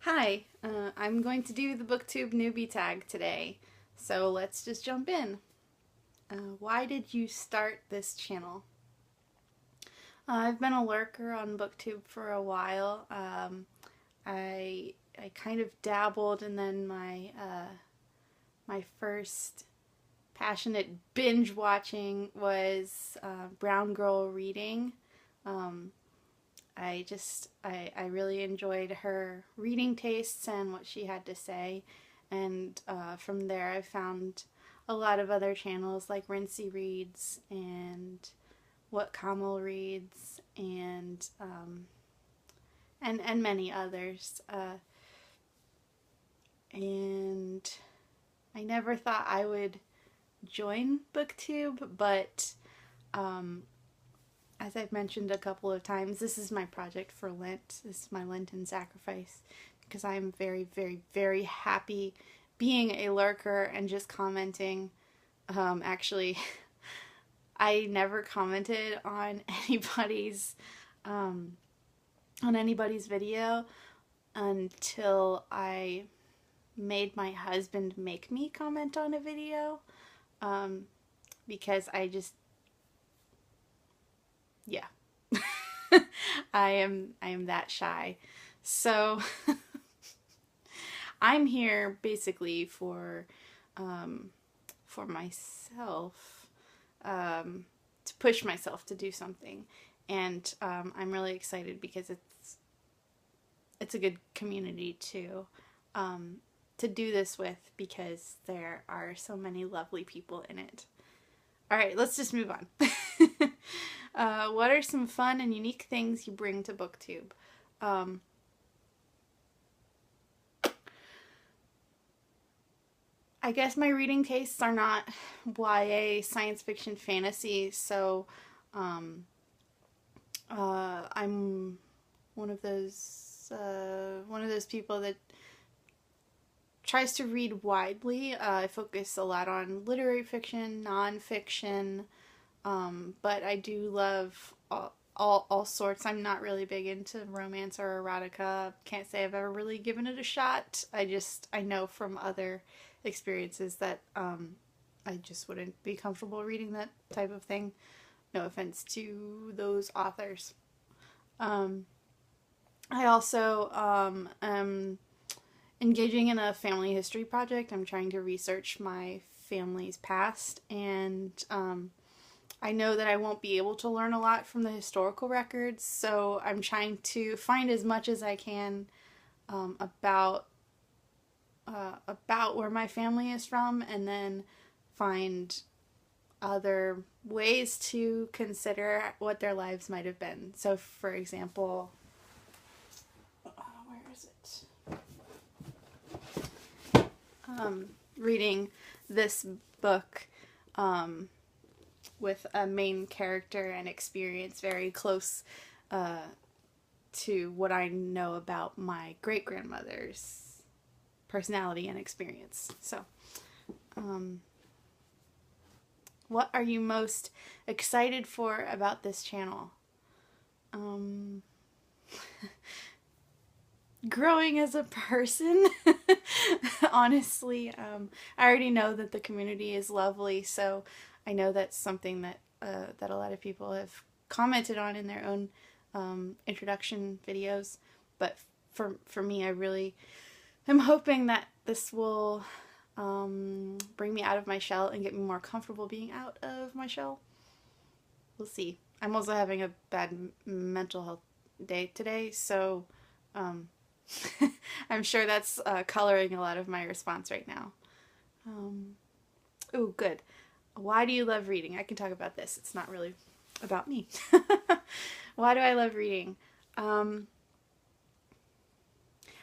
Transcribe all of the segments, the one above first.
Hi, I'm going to do the Booktube Newbie Tag today, so let's just jump in. Why did you start this channel? I've been a lurker on Booktube for a while. I kind of dabbled, and then my first passionate binge watching was Brown Girl reading. I really enjoyed her reading tastes and what she had to say, and from there I found a lot of other channels like Rincey Reads and What Kamal Reads and many others. And I never thought I would join BookTube, but as I've mentioned a couple of times, this is my project for Lent. This is my Lenten sacrifice because I'm very, very, very happy being a lurker and just commenting. Actually, I never commented on anybody's video until I made my husband make me comment on a video, because yeah. I am that shy. So I'm here basically for myself, to push myself to do something, and I'm really excited because it's a good community to do this with, because there are so many lovely people in it. Alright, let's just move on. What are some fun and unique things you bring to BookTube? I guess my reading tastes are not YA, science fiction, fantasy, so I'm one of those people that tries to read widely. I focus a lot on literary fiction, nonfiction, but I do love all sorts. I'm not really big into romance or erotica. Can't say I've ever really given it a shot. I know from other experiences that I just wouldn't be comfortable reading that type of thing. No offense to those authors. I also am engaging in a family history project. I'm trying to research my family's past, and I know that I won't be able to learn a lot from the historical records, so I'm trying to find as much as I can about where my family is from, and then find other ways to consider what their lives might have been. So, for example, where is it? Reading this book with a main character and experience very close to what I know about my great-grandmother's personality and experience. So, what are you most excited for about this channel? Growing as a person. Honestly, I already know that the community is lovely, so I know that's something that that a lot of people have commented on in their own introduction videos. But for me, I really am hoping that this will bring me out of my shell and get me more comfortable being out of my shell. We'll see. I'm also having a bad mental health day today, so I'm sure that's coloring a lot of my response right now. Oh, good. Why do you love reading? I can talk about this. It's not really about me. Why do I love reading? I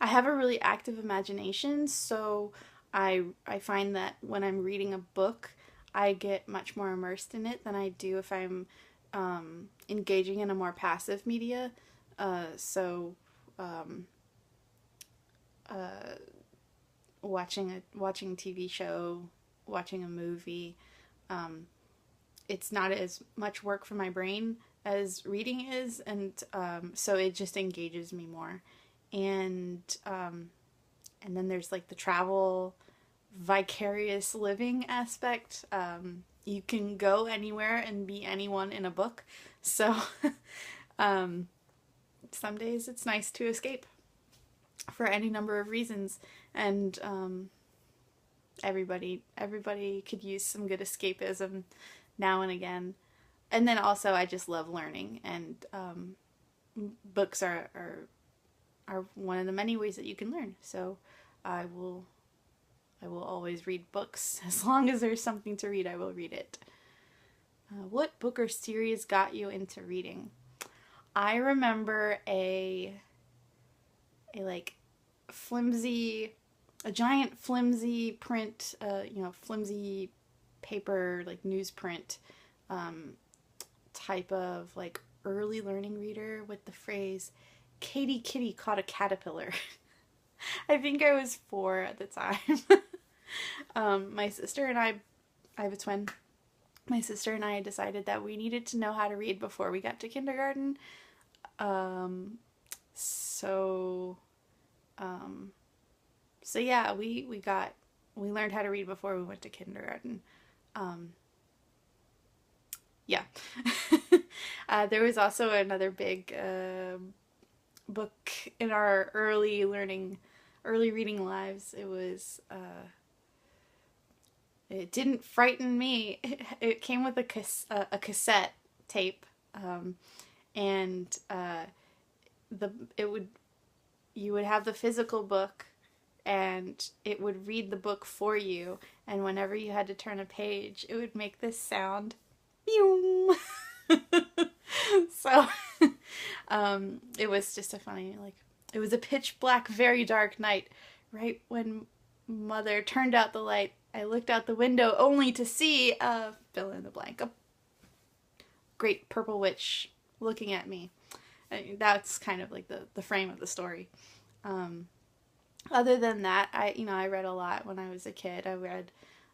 have a really active imagination, so I find that when I'm reading a book, I get much more immersed in it than I do if I'm engaging in a more passive media. Watching a TV show, watching a movie, it's not as much work for my brain as reading is, and so it just engages me more. and then there's like the travel, vicarious living aspect. You can go anywhere and be anyone in a book. So some days it's nice to escape for any number of reasons, and everybody could use some good escapism now and again. And then also I just love learning, and books are one of the many ways that you can learn. So I will always read books. As long as there's something to read, I will read it. What book or series got you into reading? I remember a giant flimsy print, flimsy paper, like newsprint type of like early learning reader with the phrase, "Katie Kitty caught a caterpillar." I think I was 4 at the time. My sister and I have a twin. My sister and I decided that we needed to know how to read before we got to kindergarten. So yeah, we learned how to read before we went to kindergarten. Yeah. There was also another big book in our early reading lives. It was it didn't frighten me. It came with a cassette tape, and you would have the physical book, and it would read the book for you. And whenever you had to turn a page, it would make this sound. Pew! So, it was just a funny, it was a pitch black, very dark night. Right when Mother turned out the light, I looked out the window only to see, fill in the blank, a great purple witch looking at me. That's kind of like the frame of the story. Other than that, I read a lot when I was a kid. I read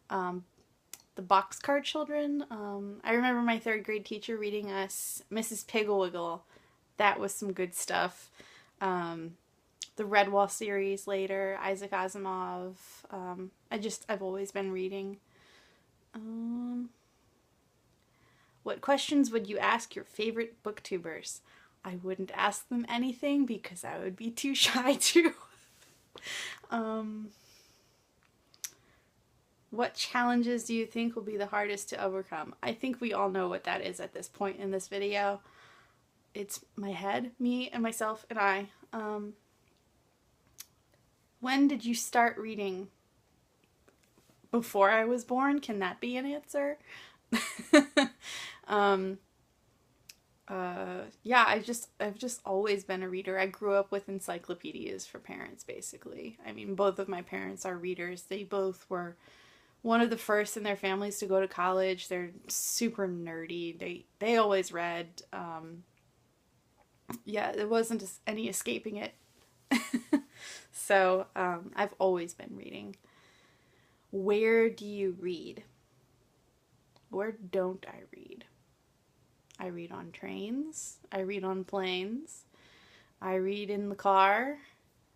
the Boxcar Children. I remember my 3rd grade teacher reading us Mrs. Pigglewiggle. That was some good stuff. The Redwall series later, Isaac Asimov. I've always been reading. What questions would you ask your favorite booktubers? I wouldn't ask them anything because I would be too shy to. What challenges do you think will be the hardest to overcome? I think we all know what that is at this point in this video. It's my head, me and myself and I. When did you start reading? Before I was born? Can that be an answer? Yeah, I've just always been a reader. I grew up with encyclopedias for parents, basically. I mean, both of my parents are readers. They both were one of the first in their families to go to college. They're super nerdy. They always read. Yeah, there wasn't just any escaping it. So, I've always been reading. Where do you read? Where don't I read? I read on trains. I read on planes. I read in the car.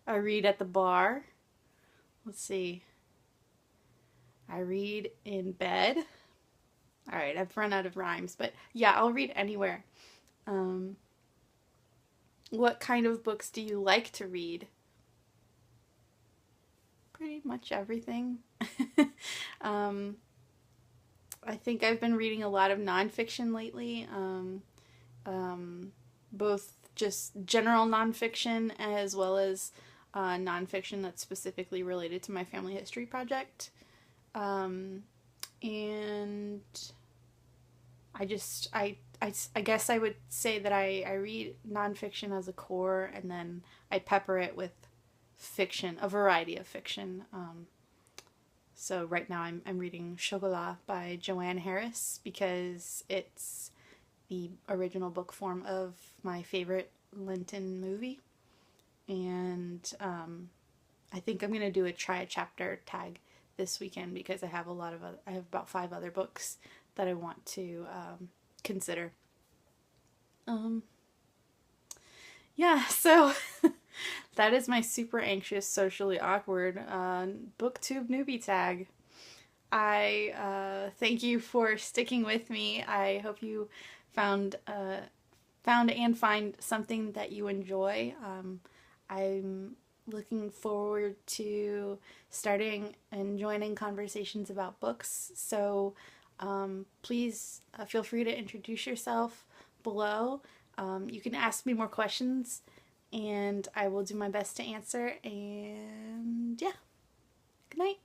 I read at the bar. Let's see. I read in bed. All right, I've run out of rhymes, but yeah, I'll read anywhere. What kind of books do you like to read? Pretty much everything. I think I've been reading a lot of nonfiction lately, both just general nonfiction as well as nonfiction that's specifically related to my family history project. And I guess I would say that I read nonfiction as a core, and then I pepper it with fiction, a variety of fiction. So right now I'm reading Chocolat by Joanne Harris because it's the original book form of my favorite Lenten movie. And I think I'm going to do a try a chapter tag this weekend because I have about 5 other books that I want to consider. Yeah, so That is my super anxious, socially awkward Booktube Newbie Tag. I thank you for sticking with me. I hope you found found and find something that you enjoy. I'm looking forward to starting and joining conversations about books. So please feel free to introduce yourself below. You can ask me more questions and I will do my best to answer. And yeah, good night.